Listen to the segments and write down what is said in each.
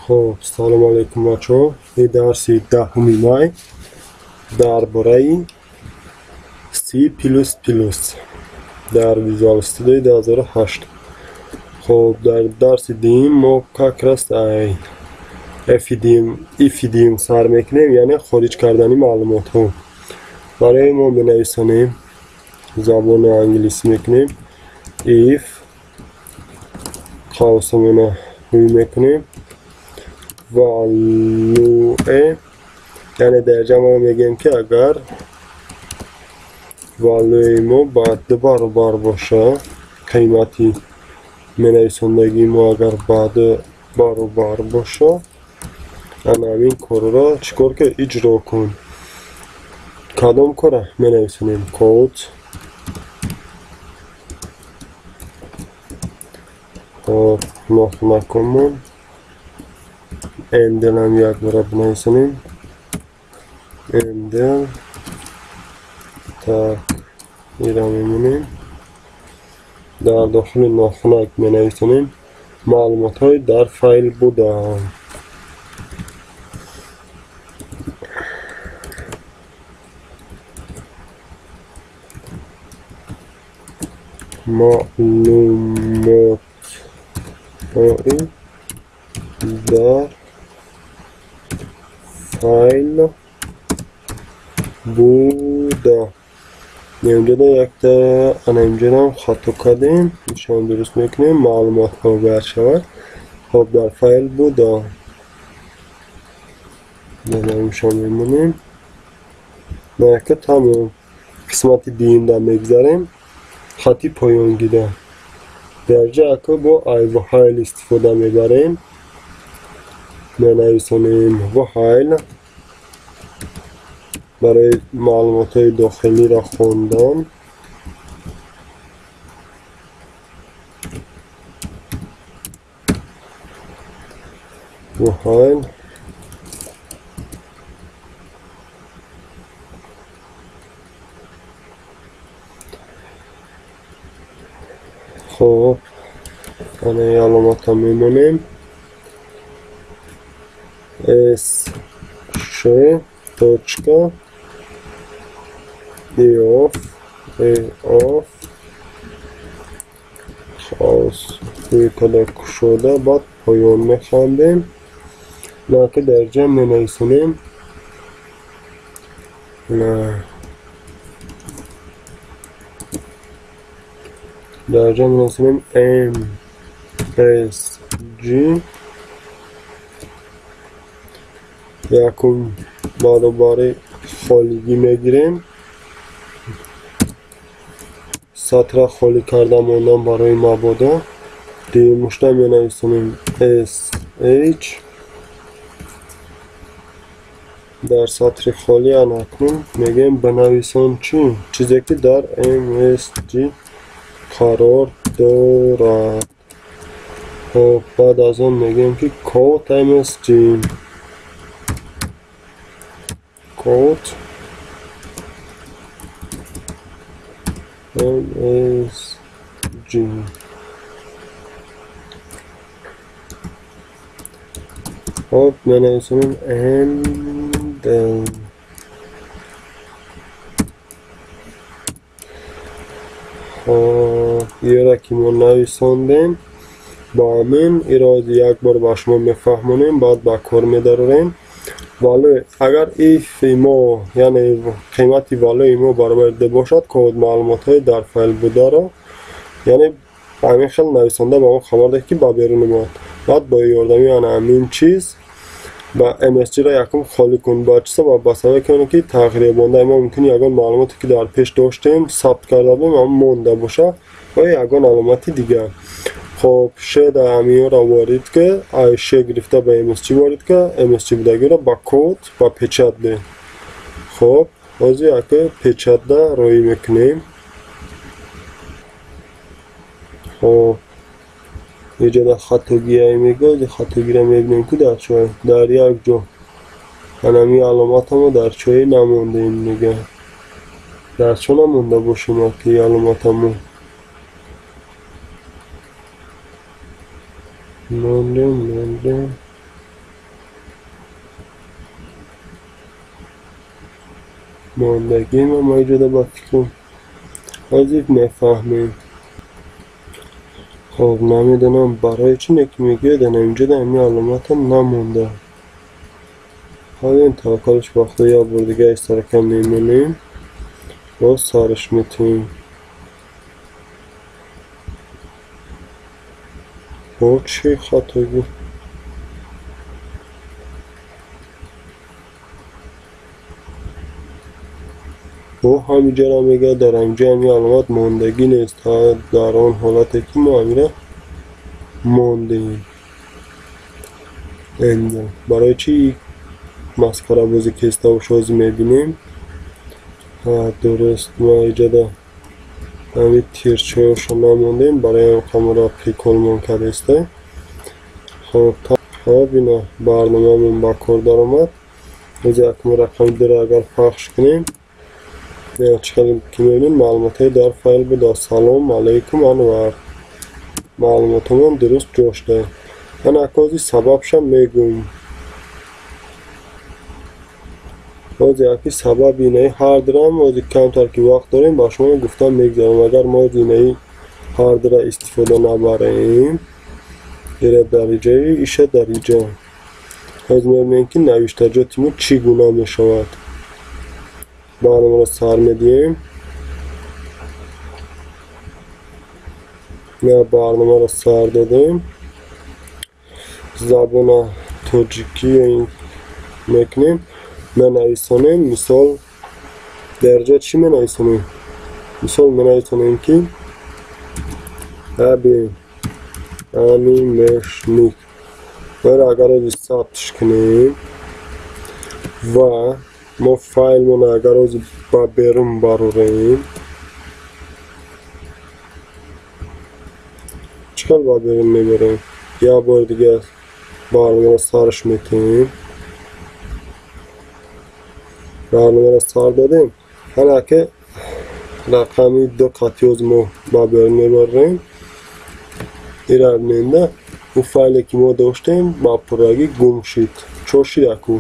خب سلام علیکم بچه‌ها. این درسی دهمی مای درباره سی پلوس پلوس در ویژوال استودیو 2008. خب در درس دیم ما کاکرست افیدیم سر میکنیم، یعنی خارج کردنی معلومات ها. برای ما بنویسیم زبان انگلیسی میکنیم if قوسمون روی میکنیم value، یعنی در جمع میگیم که اگر value ما بعد برابر باشه، قیمتی منویسندگی ما اگر بعد برابر باشه، همین کار را چیکار که اجرا کن. کدام کار منویسیم؟ کد نکنم اندل هم یک بار بنویسیم، اندل tak ایران میمونیم. در داخل ناخنک منویسیم معلومات های در فایل بوده. معلومات های در فایل بوده. اینجا یک تا اینجا خطا کردیم، نشان درست میکنیم معلومات ها باید شود. خب در فایل بوده نشان میمونیم. نه که تمام قسمت دیم در میگذاریم خطی پایان گیده. در جا که با وحایل استفاده میبریم، منویسیم وحایل برای معلومات های داخلی را خوندن. وحایل خب این علامت ها میمونیم اس ش توچکا ای آف خاص روی کلک شده بعد پایان میخواندیم. نه که در جمع مینویسیم نه در جمع مینویسیم ام اس جی یکم برابر خالیگی میگیریم. سطر خالی کرده موندم برای مبادا دی مشته می نویسیم اس ایچ در سطر خالی انکنون میگیم بنویسم چیزی که در ام اس جی قرار دارد. خب بعد از اون میگیم که کوت ام اس جی کوت MSG خب منویسیم اندل. خب یه را که ما نویساندیم با همین ایراز یک بار با شما میفهمونیم بعد با کار میداریم. ولی اگر ایف ما یعنی قیمتی والای ما برابر ده باشد کد معلومات های در فایل بوده را، یعنی همین خیلی نویسنده با ما خبر ده که با بیرون میاد. بعد با یاردمی یعنی همین چیز با MSG را یکم خالی کن با چیزا با بسته کنه که تغییر بانده ما ممکنه یکان معلوماتی که در پیش داشتیم ثبت کرده بیم اما مونده باشه و یکان علامتی دیگه. خب شه در همیه را وارد که شه گرفته به MSG وارد که MSG بودگی را با کود با پیچت ده. خب از یک پیچت ده روی میکنیم. خب اینجا در خطاگی های میگه خطاگی را میبینیم که در چای در یک جا هنمی علامت ما در چای نمونده این میگه در چه نمونده باشیم که علامت ما مونده ماندگی ما اینجا با فکرم عجیب میفهمیم. خب نمیدونم برای چی نکی میگه دنم اینجا در این علامت نمونده. حالا این تاکالش وقتا یا بردگه استرکم میمونیم و سرش میتونیم با چی خطایی و همینجا را میگه در اینجا این علامت ماندگی نیست تا در آن حالتی که ما همیره ماندیم. اینجا برای چی مسکره بازی کسته و شازی میبینیم. درست ما اینجا در همین تیرچه‌هاش نموندیم برای این کامرا پیکلمون کردسته. خب اینا برنامه من با کار در آمد. از یک رقم در اگر پخش کنیم چقدر که میبینیم معلومات در فایل بده. سلام علیکم انوار معلومات من درست جوش ده. من اکازی سببشم میگویم. باز یکی سبب اینه هر درم از کمتر که وقت داریم با شما گفتم میگذارم. اگر ما از اینه هر در استفاده نبریم ایره دریجه ایشه دریجه از میبینیم که نوشتجاتیمون چگونه میشود. برنامه را سر میدیم. یا برنامه را سر دادیم. زبان تاجیکی میکنیم. منویسانیم مثال درجه چی منویسانیم. مثال منویسانیم که ابی انیمیشنیک و اگر از ثبتش کنیم و ما فایل من اگر از با بیرون بروریم چکل با بیرون میبریم یا بار دیگه برنامه را سرش میکنیم. برنامه را سر دادیم. حالا که رقمی دو قطعی از ما با بیرون میبریم ایراد نینده او فایلی که ما داشتیم با پرگی گم شد. چوشی اکو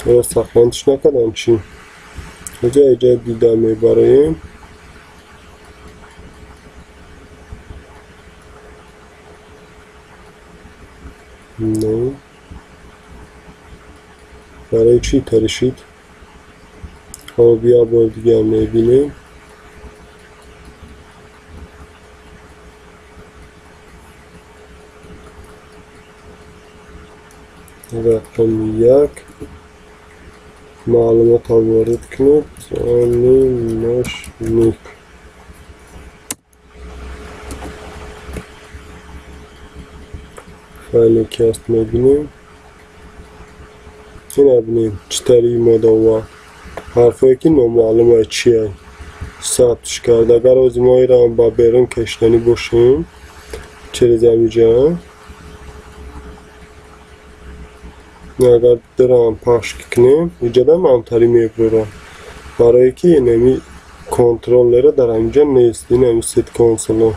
را سخنتش نکردم چی اینجا دیده میبریم. نه برای چی ترشید. خب بیا بار دیگه میبینیم. رقم یک معلومات ها وارد کنید. انیمیشنیک فایلی که هست میبینیم. این ببینیم چطوری مداوا حرفایی که نامعلومه چیه ثبتش کرد. اگر از ما را با بیرون کشتنی باشیم چرا زمینجا اگر درم پخش کنیم اینجا در مهمتری میبرم برای که اینمی کنترلره در اینجا نیست. اینمی ست کنسول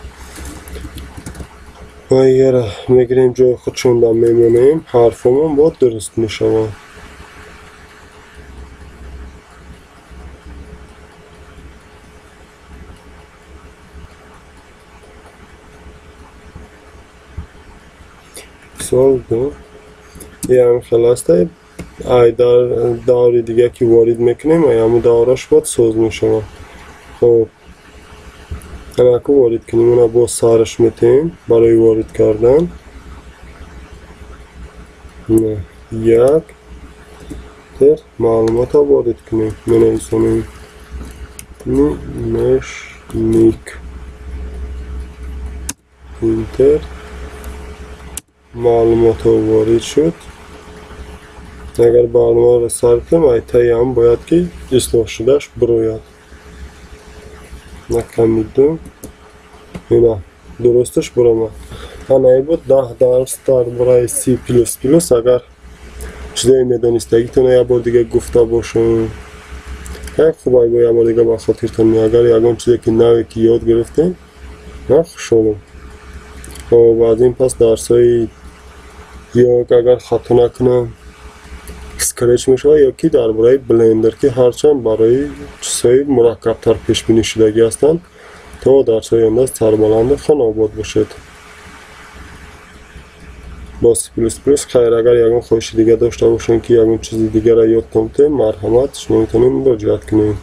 و اگر میگریم جای خودشون در میمونیم حرفمون باید درست میشود. سال دو یه خلاصه ای دور دیگه که وارد میکنیم همون دورش باید سوز میشود. خب همه وارد کنیم اونه با سرش میتیم برای وارد کردن. نه یک تر معلومات ها وارد کنیم. منویسانیم انیمیشنیک اینتر معلومات ها وارد شد. اگر برنامه را سر کنیم ایتایی هم باید که اصلاح شدهش بروید. نکمیدم اینا درستش برامد. هنایی بود 10 درس در برای سی پلس پلس اگر چیزایی میدانستگی تونه یه بار دیگه گفته باشم. خیلی خوبه با یه بار دیگه با خاطرتون اگر یکان چیزی که نوی که یاد گرفتیم من خوشحالم. خب از این پس درس های یا اگر خطا نکنم скреч мешавад ё ки дар бораи блендер ки ҳарчанд барои чизҳои мураккабтар пешбинишудагӣ ҳастанд то дарсҳои оянда сарбаланду хонобод бошед. با C++ خیر اگر یگان خواهشی دیگه داشته باشین که یگان چیزی دیگه را یاد کنید مرحمت شما میتونید مراجعت کنید.